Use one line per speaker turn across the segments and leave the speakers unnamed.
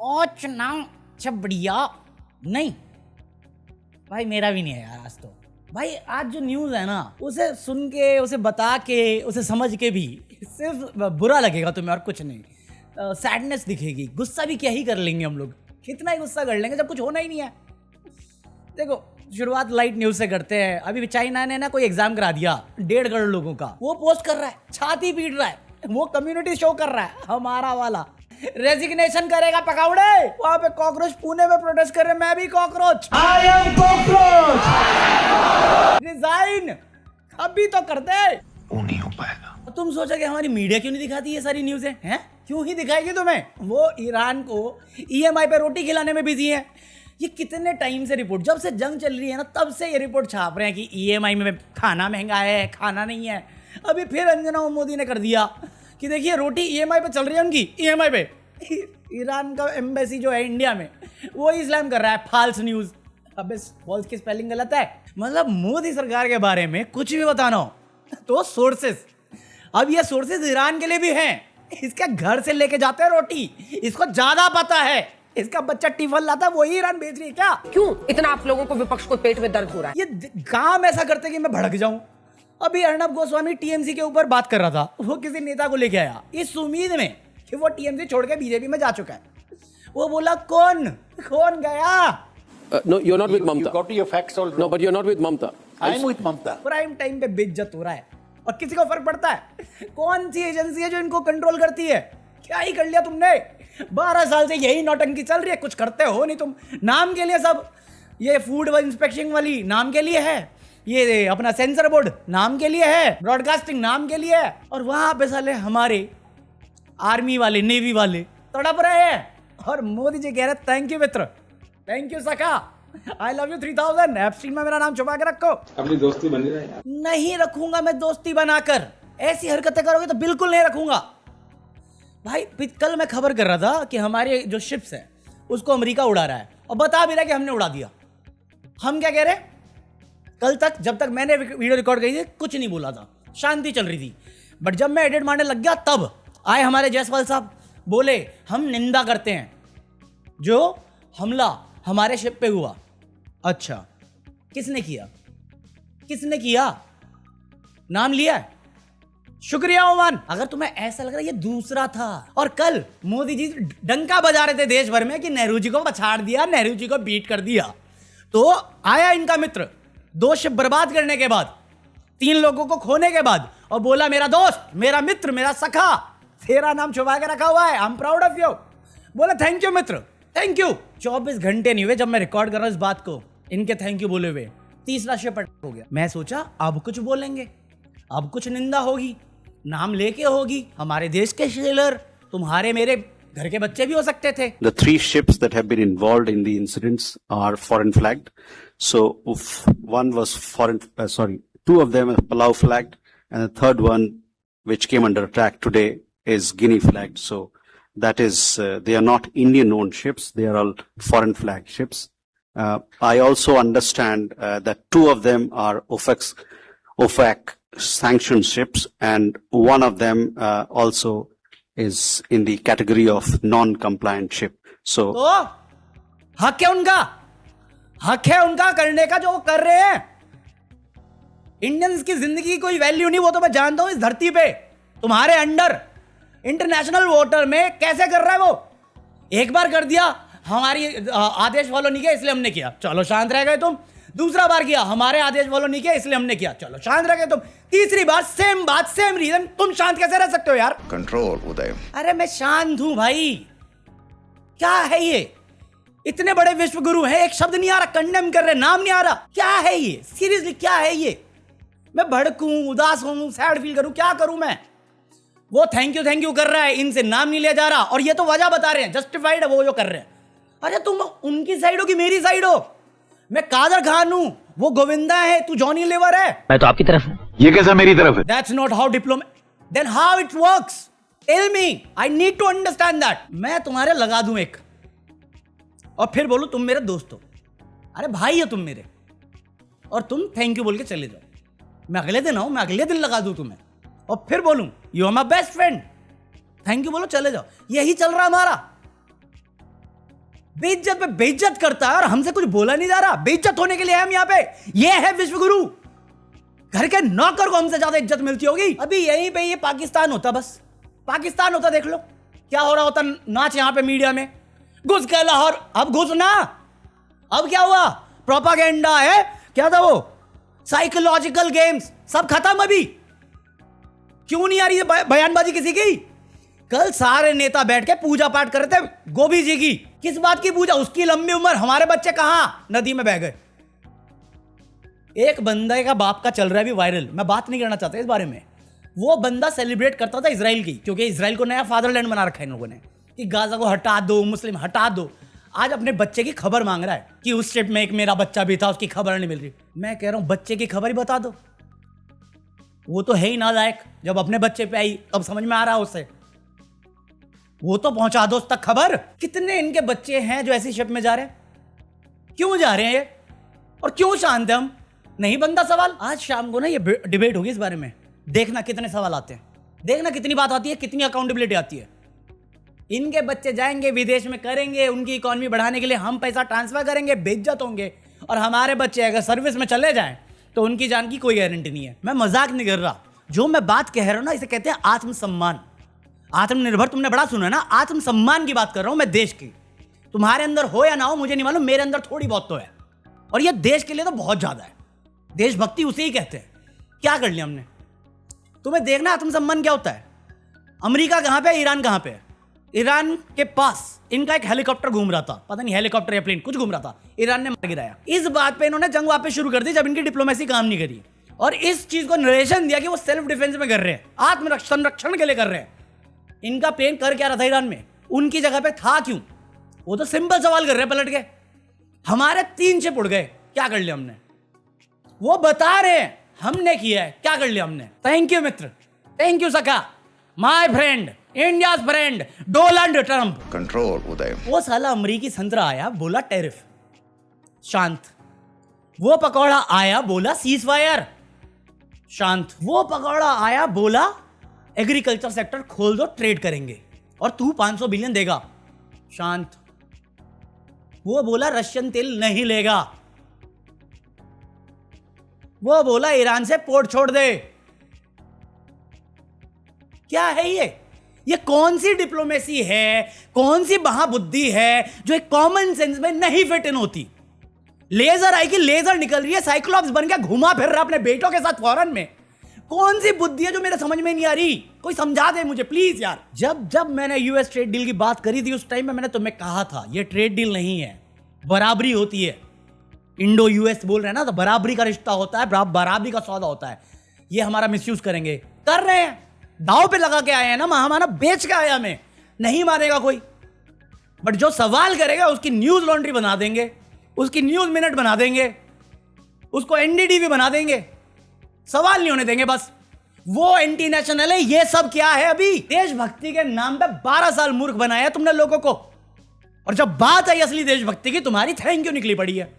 Ouch ना अच्छा बढ़िया नहीं भाई, मेरा भी नहीं है यार आज तो। भाई आज जो न्यूज़ है ना, उसे सुन के, उसे बता के, उसे समझ के भी सिर्फ बुरा लगेगा तुम्हें और कुछ नहीं। सैडनेस दिखेगी। गुस्सा भी क्या ही कर लेंगे हम लोग, कितना ही गुस्सा कर लेंगे जब कुछ होना ही नहीं है। देखो शुरुआत लाइट न्यूज़ से करते हैं। अभी चाइना ने ना कोई एग्जाम करा दिया 1.5 करोड़ लोगों का, वो पोस्ट कर रहा है, छाती पीट रहा है, वो कम्युनिटी शो कर रहा है हमारा वाला। रेजिग्नेशन करेगा पकौड़े। वहां पे कॉकरोच पुणे में प्रोटेस्ट कर रहे, मैं भी cockroach, I am cockroach, resign अभी तो कर दे।
वो नहीं हो पाएगा।
तुम सोचा कि हमारी मीडिया क्यों नहीं दिखाती ये सारी न्यूज़ें हैं? क्यों ही दिखाएगी तुम्हें? वो ईरान को ईएमआई पे रोटी खिलाने में बिजी है। ये कितने टाइम से रिपोर्ट, जब से जंग चल रही है ना तब से ये रिपोर्ट छाप रहे हैं कि ईएमआई में खाना महंगा है, खाना नहीं है। अभी फिर अंजना मोदी ने कर दिया कि देखिए रोटी ईएमआई पे चल रही है उनकी, ईएमआई पे। ईरान का एम्बेसी जो है इंडिया में, वो इस्लाम कर रहा है फॉल्स न्यूज़। अबे फॉल्स की स्पेलिंग गलत है। मतलब मोदी सरकार के बारे में कुछ भी बताना हो तो सोर्सेस। अब ये सोर्सेस ईरान के लिए भी हैं। इसके घर से लेके जाते हैं रोटी, इसको ज्यादा पता है। इसका बच्चा टिफिन लाता है, वही ईरान भेज रही है क्या?
क्यों इतना आप लोगों को विपक्ष को पेट में दर्द हो रहा है?
ये काम ऐसा करते कि मैं भड़क जाऊं। अभी अर्नब गोस्वामी टीएमसी के ऊपर बात कर रहा था, वो किसी नेता को लेके आया इस उम्मीद में कि वो टीएमसी छोड़ के बीजेपी में जा चुका है। वो बोला कौन गया?
No, you're not with Mamta.
You got your facts all wrong.
No, but you're not with Mamta.
I'm with Mamta.
Prime time पे बेइज्जत हो रहा है और किसी को फर्क पड़ता है? कौन सी एजेंसी है जो इनको कंट्रोल करती है? क्या ही कर लिया तुमने? 12 साल से यही नौटंकी चल रही है, कुछ करते हो नहीं तुम। नाम के लिए सब, ये फूड इंस्पेक्शन वाली नाम के लिए है, ये अपना सेंसर बोर्ड नाम के लिए है, ब्रॉडकास्टिंग नाम के लिए है, और वहां पे साले हमारे आर्मी वाले, नेवी वाले तड़प रहे हैं। और मोदी जी कह रहे थैंक यू मित्र, थैंक यू सखा, आई लव यू 3000, एप्स्टीन में मेरा नाम छुपा के रखो।
अपनी दोस्ती बनी रहे यार।
नहीं रखूंगा मैं दोस्ती बनाकर। ऐसी हरकतें करोगे तो बिल्कुल नहीं रखूंगा भाई। कल मैं खबर कर रहा था कि हमारे जो शिप्स है उसको अमेरिका उड़ा रहा है, और बता भी रहा है कि हमने उड़ा दिया। हम क्या कह रहे? कल तक जब तक मैंने वीडियो रिकॉर्ड करी थी कुछ नहीं बोला था, शांति चल रही थी। बट जब मैं एडिट मारने लग गया तब आए हमारे जायसवाल साहब, बोले हम निंदा करते हैं जो हमला हमारे शिप पे हुआ। अच्छा किसने किया? किसने किया? नाम लिया है? शुक्रिया ओमान। अगर तुम्हें ऐसा लग रहा है ये दूसरा था। और कल मोदी जी डंका बजा रहे थे देश भर में कि नेहरू जी को पछाड़ दिया, नेहरू जी को बीट कर दिया। तो आया इनका मित्र 2 शिप बर्बाद करने के बाद, 3 लोगों को खोने के बाद, और बोला मेरा दोस्त, मेरा मित्र, मेरा सखा, तेरा नाम छुपा के रखा हुआ है, I am proud of you. बोला थैंक यू मित्र, थैंक यू। 24 घंटे नहीं हुए जब मैं रिकॉर्ड कर रहा हूं इस बात को, इनके थैंक यू बोले हुए 3रा शिप हो गया। मैं सोचा अब कुछ बोलेंगे, अब कुछ निंदा होगी, नाम लेके होगी। हमारे देश के शेलर, तुम्हारे मेरे घर के बच्चे भी हो सकते थे।
The 3 ships that have been involved in the incidents are foreign flagged. So one was two of them are Palau flagged, and the third one, which came under attack today, is Guinea flagged. So that is, they are not Indian-owned ships; they are all foreign flagged ships. I also understand that 2 of them are OFAC sanctioned ships, and one of them also is in the category of non-compliant ship. So
तो हक है उनका, हक है उनका करने का जो वो कर रहे हैं। इंडियंस की जिंदगी की कोई वैल्यू नहीं, वो तो मैं जानता हूं इस धरती पे। तुम्हारे अंडर इंटरनेशनल वाटर में कैसे कर रहा है वो? एक बार कर दिया, हमारी आदेश फॉलो नहीं किया इसलिए हमने किया, चलो शांत रह गए तुम। दूसरा बार किया, हमारे आदेश फॉलो नहीं किया इसलिए हमने किया, चलो शांत रह गए तुम। तीसरी बार सेम बात, सेम रीजन, तुम शांत कैसे रह सकते हो यार?
कंट्रोल उदय।
अरे मैं शांत हूं भाई। क्या है ये? इतने बड़े विश्व गुरु हैं, एक शब्द नहीं आ रहा, कंडेम कर रहे, नाम नहीं आ रहा। क्या है ये? सीरियसली क्या है ये? मैं भड़कूं, उदास हूं, सैड फील करूं, क्या करूं मैं? वो थैंक यू कर रहा है, इनसे नाम नहीं लिया जा रहा, और ये तो वजह बता रहे हैं, जस्टिफाइड है वो जो कर रहे हैं। अरे तुम उनकी साइड हो कि मेरी साइड हो? मैं कादर खान हूं, वो गोविंदा है, तू जॉनी लीवर है।
मैं तो आपकी तरफ हूं।
ये कैसा मेरी तरफ है?
That's not how diplomacy. Then how it works? Tell me. I need to understand that. मैं तुम्हारे लगा दूं एक, और फिर बोलूं तुम मेरे दोस्त हो। अरे भाई हो तुम मेरे, और तुम थैंक यू बोल के चले जाओ। मैं अगले दिन आऊं, मैं अगले दिन लगा दूं तुम्हें, और फिर बोलूं you are my best friend, thank you बोलो चले जाओ। यही चल रहा हमारा। बेइज्जत पे बेइज्जत करता है और हमसे कुछ बोला नहीं जा रहा। बेइज्जत होने के लिए हम यहाँ पे, ये है विश्वगुरु। घर के नौकर को हमसे ज्यादा इज्जत मिलती होगी। अभी यहीं पे ये पाकिस्तान होता, बस पाकिस्तान होता, देख लो क्या हो रहा होता नाच यहाँ पे मीडिया में। घुस गए लाहौर, अब घुस ना, अब क्या हुआ, प्रोपागेंडा है, क्या था वो, साइकोलॉजिकल गेम्स, सब खत्म। अभी क्यों नहीं आ रही है बयानबाजी किसी की? कल सारे नेता बैठ के पूजा पाठ कर रहे थे गोभी जी की। किस बात की पूजा? उसकी लंबी उम्र, हमारे बच्चे कहां नदी में बह गए। एक बंदे का बाप का चल रहा है अभी वायरल, मैं बात नहीं करना चाहता इस बारे में। वो बंदा सेलिब्रेट करता था इजराइल की, क्योंकि इजराइल को नया फादरलैंड बना रखा है इन लोगों ने कि गाजा को हटा दो, मुस्लिम हटा दो। आज अपने बच्चे की खबर मांग रहा है कि उस शिप में एक मेरा बच्चा भी था, उसकी खबर नहीं मिल रही। मैं कह रहा हूं बच्चे की खबर ही बता दो। वो तो है ही नालायक, जब अपने बच्चे पे आई तब समझ में आ रहा है उसे। वो तो पहुंचा दो उस तक खबर। कितने इनके बच्चे हैं जो ऐसी शिप में जा रहे हैं? क्यों जा रहे हैं ये, और क्यों शांत है हम? नहीं बनता सवाल। आज शाम को ना ये डिबेट होगी इस बारे में, देखना कितने सवाल आते हैं, देखना कितनी बात आती है, कितनी अकाउंटेबिलिटी आती है। इनके बच्चे जाएंगे विदेश में, करेंगे उनकी इकोनॉमी बढ़ाने के लिए, हम पैसा ट्रांसफर करेंगे, बेइज्जत होंगे। और हमारे बच्चे अगर सर्विस में चले जाएं तो उनकी जान की कोई गारंटी नहीं है। मैं मजाक नहीं कर रहा, जो मैं बात कह रहा हूं ना इसे कहते हैं आत्मसम्मान। आत्मनिर्भर तुमने बड़ा सुना है ना, आत्मसम्मान की बात कर रहा हूं मैं, देश की। तुम्हारे अंदर हो या ना हो मुझे नहीं मालूम, मेरे अंदर थोड़ी बहुत तो है, और ये देश के लिए तो बहुत ज्यादा है। देशभक्ति उसे ही कहते हैं। क्या कर लिया हमने? तुम्हें देखना आत्मसम्मान क्या होता है। अमेरिका कहां पे है, ईरान कहां पे है? ईरान के पास इनका एक हेलीकॉप्टर घूम रहा था, पता नहीं हेलीकॉप्टर या प्लेन कुछ घूम रहा था, ईरान ने मार गिराया। इस बात पे इन्होंने जंग वापस शुरू कर दी जब इनकी डिप्लोमेसी काम नहीं करी, और इस चीज को नरेशन दिया कि वो सेल्फ डिफेंस में कर रहे हैं, आत्म संरक्षण के लिए कर रहे हैं। इनका प्लेन कर क्या रहा था ईरान में? उनकी जगह पे था क्यों? वो तो सिंपल सवाल कर रहे हैं पलट के। हमारे 3 शिप उड़ गए, क्या कर लिया हमने? वो बता रहे हैं हमने किया है, क्या कर लिया हमने? थैंक यू मित्र, थैंक यू सखा, my friend, India's friend Donald Trump.
Control Uday.
वो साला अमरीकी संतरा आया, बोला टैरिफ, शांत। वो पकौड़ा आया, बोला सीज फायर, शांत। वो पकौड़ा आया, बोला एग्रीकल्चर सेक्टर खोल दो, ट्रेड करेंगे और तू 500 बिलियन देगा, शांत। वो बोला रशियन तेल नहीं लेगा, वो बोला ईरान से पोर्ट छोड़ दे। क्या है ये कौन सी डिप्लोमेसी है, कौन सी महाबुद्धि है जो एक कॉमन सेंस में नहीं फिट इन होती? लेजर आई कि लेजर निकल रही है, साइक्लोप्स बन के घुमा फिर रहा अपने बेटों के साथ फॉरेन में। कौन सी बुद्धि है जो मेरे समझ में नहीं आ रही? कोई समझा दे मुझे प्लीज यार। जब मैंने यूएस ट्रेड डील की बात करी थी उस टाइम में मैंने तुम्हें कहा था ये ट्रेड डील नहीं है, बराबरी होती है। इंडो यूएस बोल रहे हैं ना, तो बराबरी का रिश्ता होता है, बराबरी का सौदा होता है। ये हमारा मिसयूज करेंगे, कर रहे हैं, दाव पे लगा के आए हैं ना, महामाना बेच के आया, हमें नहीं मानेगा कोई। बट जो सवाल करेगा उसकी न्यूज लॉन्ड्री बना देंगे, उसकी न्यूज मिनट बना देंगे, उसको एनडीटीवी बना देंगे, सवाल नहीं होने देंगे। बस वो एंटी नेशनल है। ये सब क्या है? अभी देशभक्ति के नाम पे 12 साल मूर्ख बनाया तुमने लोगों को, और जब बात आई असली देशभक्ति की तुम्हारी थैंक यू निकली पड़ी है।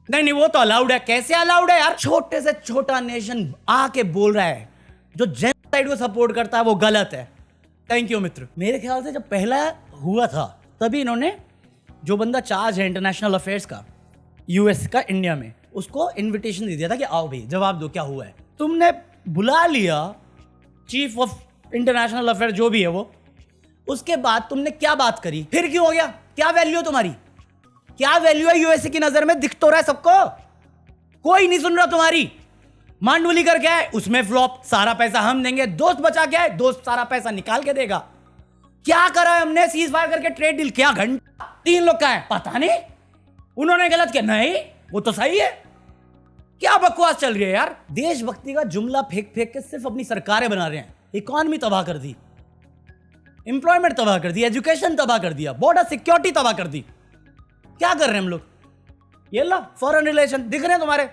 नहीं वो तो अलाउड है। कैसे अलाउड है यार? छोटे से छोटा नेशन आके बोल रहा है जो जेनोसाइड को सपोर्ट करता है वो गलत है। थैंक यू मित्र। मेरे ख्याल से जब पहला हुआ था तभी इन्होंने, जो बंदा चार्ज है इंटरनेशनल अफेयर्स का यूएस का इंडिया में, उसको इनविटेशन दे दिया था कि आओ भाई जवाब दो क्या हुआ है। तुमने बुला लिया चीफ ऑफ इंटरनेशनल अफेयर जो भी है वो, उसके बाद तुमने क्या बात करी? फिर क्यों हो गया? क्या वैल्यू है तुम्हारी? क्या वैल्यू है यूएसए की नजर में? दिख तो रहा है सबको, कोई नहीं सुन रहा तुम्हारी। मांडवली कर क्या है? उसमें फ्लॉप, सारा पैसा हम देंगे। दोस्त बचा क्या है? दोस्त सारा पैसा निकाल के देगा। क्या करा है हमने? सीज फायर करके ट्रेड डील, क्या घंटा 3 लोग का है पता नहीं, उन्होंने गलत किया नहीं, वो तो सही है। क्या बकवास चल रही है यार? देशभक्ति का जुमला फेंक फेंक के सिर्फ अपनी सरकारें बना रहे हैं। इकॉनमी तबाह कर दी, एम्प्लॉयमेंट तबाह कर दी, एजुकेशन तबाह कर दिया, बॉर्डर सिक्योरिटी तबाह कर दी। क्या कर रहे हैं हम लोग? ये लो फॉरेन रिलेशन दिख रहे हैं तुम्हारे,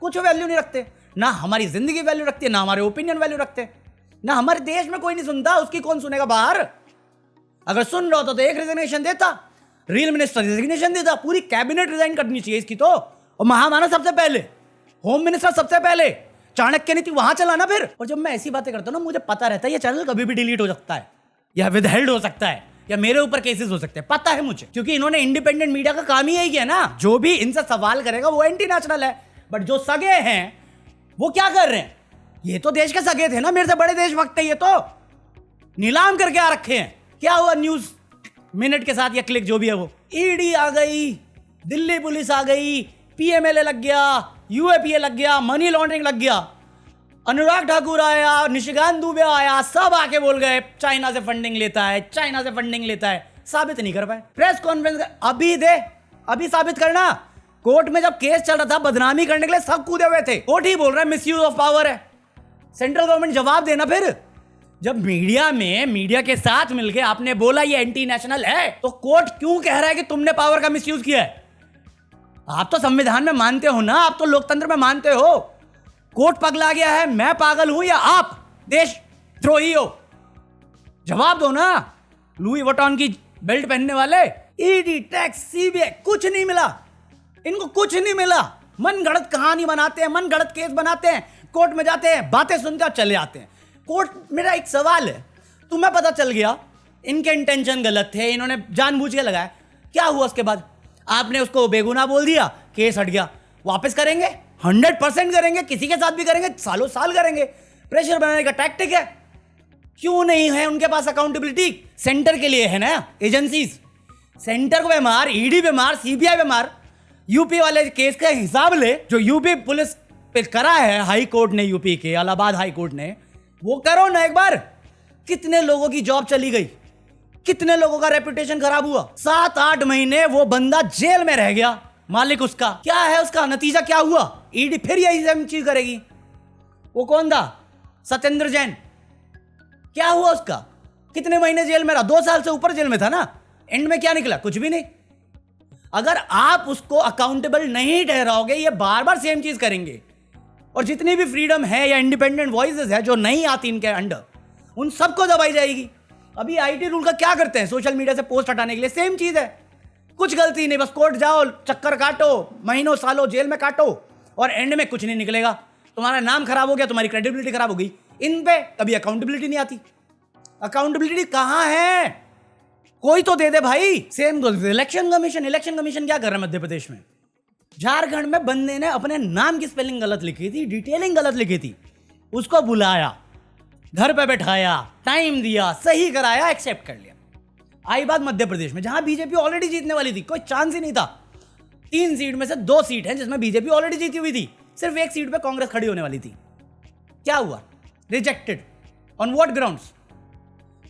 कुछ वैल्यू नहीं रखते। ना हमारी जिंदगी वैल्यू रखती है, ना हमारे ओपिनियन वैल्यू रखते, ना हमारे देश में कोई नहीं सुनता, उसकी कौन सुनेगा बाहर? अगर सुन रहा होता तो एक रिजिग्नेशन देता, रियल मिनिस्टर रिजिग्नेशन देता, पूरी कैबिनेट रिजाइन करनी चाहिए इसकी तो। और महामानव सबसे पहले, होम मिनिस्टर सबसे पहले, चाणक्य नीति वहां चलाना फिर। और जब मैं ऐसी बातें करता हूं ना, मुझे पता रहता है ये चैनल कभी भी डिलीट हो सकता है या विदहेल्ड हो सकता है, या मेरे ऊपर केसेस हो सकते हैं, पता है मुझे, क्योंकि इन्होंने इंडिपेंडेंट मीडिया का काम ही यही किया ना। जो भी इनसे सवाल करेगा वो एंटी नेशनल है। बट जो सगे हैं वो क्या कर रहे हैं? ये तो देश के सगे थे ना, मेरे से बड़े देशभक्त है, ये तो नीलाम करके आ रखे हैं। क्या हुआ न्यूज मिनट के साथ या क्लिक जो भी है वो, ईडी आ गई, दिल्ली पुलिस आ गई, पीएमएलए लग गया, यूएपीए लग गया, मनी लॉन्ड्रिंग लग गया, अनुराग ठाकुर आया, निशिकांत दुबे आया, सब आके बोल गए चाइना से फंडिंग लेता है, चाइना से फंडिंग लेता है। साबित नहीं कर पाए। प्रेस कॉन्फ्रेंस अभी दे, अभी साबित करना। कोर्ट में जब केस चल रहा था बदनामी करने के लिए सब कूदे हुए थे, कोर्ट ही बोल रहा है मिसयूज ऑफ पावर है। सेंट्रल गवर्नमेंट जवाब देना। फिर जब मीडिया में मीडिया के साथ मिलके आपने बोला ये एंटी नेशनल है, तो कोर्ट क्यों कह रहा है कि तुमने पावर का मिसयूज किया है? आप तो संविधान में मानते हो ना, आप तो लोकतंत्र में मानते हो। कोर्ट पगला गया है, मैं पागल हूं या आप देशद्रोही हो? जवाब दो ना। लुई वुइटन की बेल्ट पहनने वाले, ईडी, टैक्स, सीबीआई, कुछ नहीं मिला इनको, कुछ नहीं मिला। मन गढ़ंत कहानी बनाते हैं, मन गढ़ंत केस बनाते हैं, कोर्ट में जाते हैं, बातें सुनते और चले आते हैं। कोर्ट, मेरा एक सवाल है, तुम्हें पता चल गया इनके इंटेंशन गलत थे, इन्होंने जानबूझ के लगाया, क्या हुआ उसके बाद? आपने उसको बेगुनाह बोल दिया, केस हट गया, वापस करेंगे? 100% करेंगे, किसी के साथ भी करेंगे, सालों साल करेंगे। प्रेशर बनाने का टैक्टिक है। क्यों नहीं है उनके पास अकाउंटेबिलिटी? सेंटर के लिए है ना एजेंसीज, सेंटर को बेमार, ईडी बेमार, सीबीआई बेमार। यूपी वाले केस का हिसाब ले जो यूपी पुलिस पे करा है हाई कोर्ट ने, यूपी के इलाहाबाद हाई कोर्ट ने, वो करो ना एक बार। कितने लोगों की जॉब चली गई, कितने लोगों का रेपुटेशन खराब हुआ। 7-8 महीने वो बंदा जेल में रह गया, मालिक उसका। क्या है उसका नतीजा, क्या हुआ? ईडी फिर यही सेम चीज करेगी। वो कौन था? सत्येंद्र जैन। क्या हुआ उसका? कितने महीने जेल में रहा? 2 साल से ऊपर जेल में था ना। एंड में क्या निकला? कुछ भी नहीं। अगर आप उसको अकाउंटेबल नहीं ठहराओगे, ये बार बार सेम चीज करेंगे। और जितनी भी फ्रीडम है या इंडिपेंडेंट वॉइसेस है जो नहीं आती इनके अंडर, उन सबको दबाई जाएगी। अभी आईटी रूल का क्या करते हैं? सोशल मीडिया से पोस्ट हटाने के लिए सेम चीज है, कुछ गलती नहीं, बस कोर्ट जाओ, चक्कर काटो, महीनों सालों जेल में काटो, और एंड में कुछ नहीं निकलेगा। तुम्हारा नाम खराब हो गया, तुम्हारी क्रेडिबिलिटी खराब हो गई। इन पे कभी अकाउंटेबिलिटी नहीं आती। अकाउंटेबिलिटी कहां है? कोई तो दे दे भाई। सेम इलेक्शन कमीशन क्या कर रहा है मध्य प्रदेश में? झारखंड में बंदे ने अपने नाम की स्पेलिंग गलत लिखी थी, डिटेलिंग गलत लिखी थी, उसको बुलाया, घर पे बैठाया, टाइम दिया, सही कराया, एक्सेप्ट कर लिया। आई बात मध्य प्रदेश में, जहां बीजेपी ऑलरेडी जीतने वाली थी, कोई चांस ही नहीं था। 3 सीट में से 2 सीट हैं जिसमें बीजेपी ऑलरेडी जीती हुई थी, सिर्फ 1 सीट पे कांग्रेस खड़ी होने वाली थी। क्या हुआ? रिजेक्टेड। On what grounds?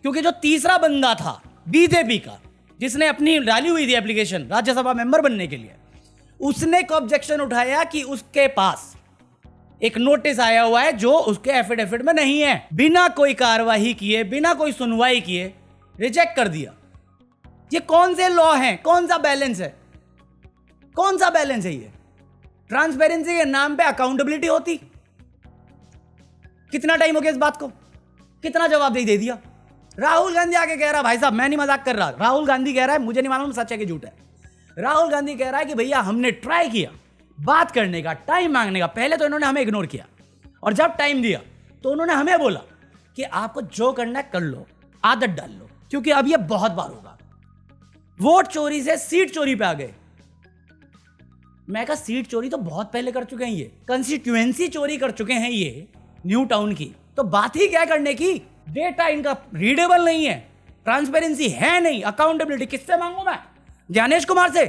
क्योंकि जो तीसरा बंदा था बीजेपी का, जिसने अपनी डाली हुई थी एप्लीकेशन राज्यसभा मेंबर बनने के लिए, उसने एक ऑब्जेक्शन उठाया कि उसके पास एक नोटिस आया हुआ है जो उसके एफिडेविट में नहीं है। बिना कोई कार्रवाई किए, बिना कोई सुनवाई किए रिजेक्ट कर दिया। ये कौन से लॉ हैं? कौन सा बैलेंस है? कौन सा बैलेंस है ये? ट्रांसपेरेंसी के नाम पे अकाउंटेबिलिटी होती? कितना टाइम हो गया इस बात को? कितना जवाब दे दिया? राहुल गांधी आके कह रहा, भाई साहब मैं नहीं मजाक कर रहा, राहुल गांधी कह रहा है, मुझे नहीं मालूम सच है कि झूठ है। राहुल गांधी कह रहा है कि भैया हमने ट्राई किया बात करने का, टाइम मांगने का। पहले तो इन्होंने हमें इग्नोर किया, और जब टाइम दिया तो उन्होंने हमें बोला कि आपको जो करना है कर लो, आदत डाल लो, क्योंकि अब ये बहुत बार होगा। वोट चोरी से सीट चोरी पे आ गए। मैं कहा सीट चोरी तो बहुत पहले कर चुके हैं, ये कंस्टिट्यूएंसी चोरी कर चुके हैं ये न्यू टाउन की, तो बात ही क्या करने की? डेटा इनका रीडेबल नहीं है, ट्रांसपेरेंसी है नहीं, अकाउंटेबिलिटी किससे मांगू मैं? ज्ञानेश कुमार से?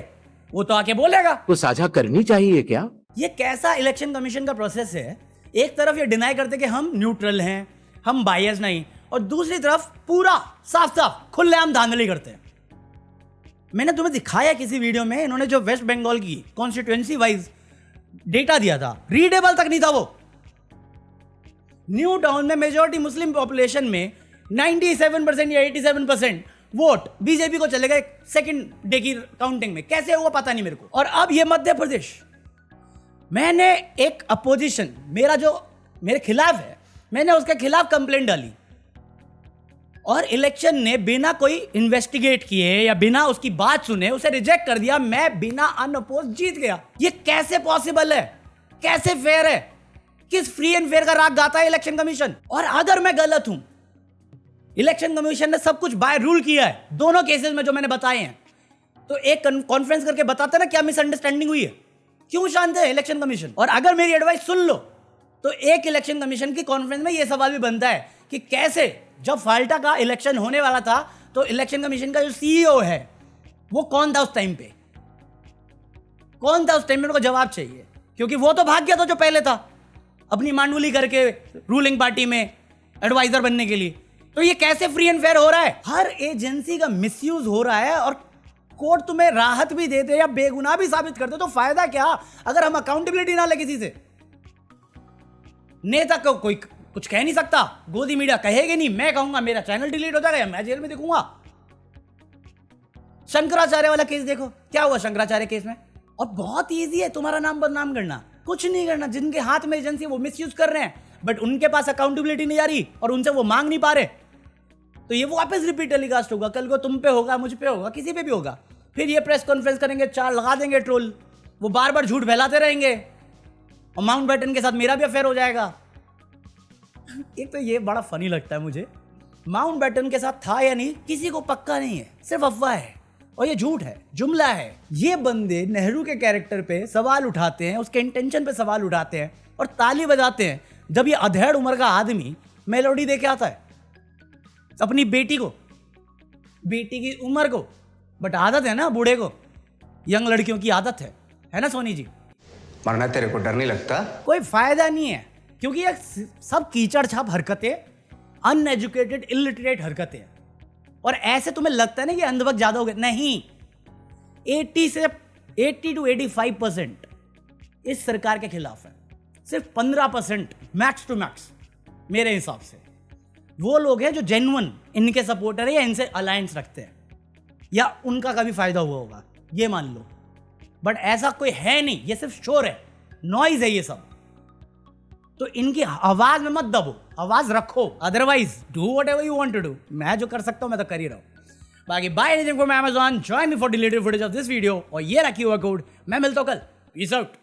वो तो आके बोलेगा।
को साझा करनी चाहिए क्या?
ये कैसा इलेक्शन कमीशन का प्रोसेस है? एक तरफ ये डिनाई करते कि हम न्यूट्रल हैं, हम बायस नहीं, और दूसरी तरफ पूरा साफ साफ खुलेआम धांधली करते हैं। मैंने तुम्हें दिखाया किसी वीडियो में, इन्होंने जो वेस्ट बंगाल की कॉन्स्टिट्यूएंसी वाइज डेटा दिया था, रीडेबल तक नहीं था वो। न्यू टाउन में मेजॉरिटी मुस्लिम पॉपुलेशन में 97% या 87% वोट बीजेपी को चले गए सेकंड डे की काउंटिंग में। कैसे हुआ पता नहीं मेरे को। और अब ये मध्य प्रदेश, मैंने एक अपोजिशन, मेरा जो मेरे खिलाफ है, मैंने उसके खिलाफ कंप्लेंट डाली, और इलेक्शन ने बिना कोई इन्वेस्टिगेट किए या बिना उसकी बात सुने उसे रिजेक्ट कर दिया। मैं बिना अनअपोज जीत गया। ये कैसे पॉसिबल है? कैसे फेयर है? किस फ्री एंड फेयर का राग गाता है इलेक्शन कमीशन? और अगर मैं गलत हूं, इलेक्शन कमीशन ने सब कुछ बाय रूल किया है दोनों केसेस में जो मैंने बताए हैं। तो एक कॉन्फ्रेंस करके बताते ना क्या मिसअंडरस्टैंडिंग हुई है, क्यों शांत है इलेक्शन कमीशन। और अगर मेरी एडवाइस सुन लो तो एक इलेक्शन कमीशन की कॉन्फ्रेंस में यह सवाल भी बनता है कि कैसे जब फाल्टा का इलेक्शन होने वाला था तो इलेक्शन कमीशन का जो सीईओ है वो कौन था उस टाइम पे, कौन था उस टाइम में, उनको जवाब चाहिए। क्योंकि वो तो भाग गया था जो पहले था अपनी मांडुली करके रूलिंग पार्टी में एडवाइजर बनने के लिए। तो ये कैसे फ्री एंड फेयर हो रहा है, हर एजेंसी का मिसयूज हो रहा है और कोर्ट तुम्हें राहत भी देते या बेगुनाह भी साबित करते तो फायदा क्या अगर हम अकाउंटेबिलिटी ना ले किसी से। नेता को कोई कुछ कह नहीं सकता, गोदी मीडिया कहेगी नहीं, मैं कहूंगा मेरा चैनल डिलीट हो जाएगा, मैं जेल में दिखूंगा। शंकराचार्य वाला केस देखो क्या हुआ शंकराचार्य केस में, और बहुत इजी है तुम्हारा नाम बदनाम करना, कुछ नहीं करना। जिनके हाथ में एजेंसी वो मिसयूज कर रहे हैं बट उनके पास अकाउंटेबिलिटी नहीं आ रही और उनसे वो मांग नहीं पा रहे, तो ये वापस रिपीट टेलीकास्ट होगा, कल को तुम पे होगा, मुझ पे होगा, किसी पे भी होगा। फिर ये प्रेस कॉन्फ्रेंस करेंगे, चार लगा देंगे ट्रोल, वो बार बार झूठ फैलाते रहेंगे और माउंट बैटन के साथ मेरा भी अफेयर हो जाएगा। एक तो ये बड़ा फनी लगता है मुझे, माउंट बैटन के साथ था या नहीं किसी को पक्का नहीं है, सिर्फ अफवाह है और ये झूठ है, जुमला है। ये बंदे नेहरू के कैरेक्टर पे सवाल उठाते हैं, उसके इंटेंशन पे सवाल उठाते हैं और ताली बजाते हैं जब ये अधेड़ उम्र का आदमी मेलोडी दे के आता है अपनी बेटी को, बेटी की उम्र को। बट आदत है ना बूढ़े को, यंग लड़कियों की आदत है ना सोनी जी।
मरना तेरे को डर नहीं लगता?
कोई फायदा नहीं है क्योंकि ये सब कीचड़ छाप हरकतें, अनएजुकेटेड इलिटरेट हरकतें हैं। और ऐसे तुम्हें लगता है ना कि अंधभक्त ज्यादा हो गए, नहीं। 80 to 85% इस सरकार के खिलाफ है, सिर्फ 15% मैक्स टू मैक्स मेरे हिसाब से वो लोग हैं जो जेन्युइन इनके सपोर्टर है या इनसे अलायंस रखते हैं या उनका कभी फायदा हुआ होगा, ये मान लो। बट ऐसा कोई है नहीं, ये सिर्फ शोर है, नॉइज है ये सब। तो इनकी आवाज में मत दबो, आवाज रखो, otherwise do whatever you want to do. मैं जो कर सकता हूं मैं तो कर ही रहा हूं। बाकी buy anything from Amazon, join me for deleted footage of this video और ये रहा QR कोड। मैं मिलता हूं कल, पीस आउट।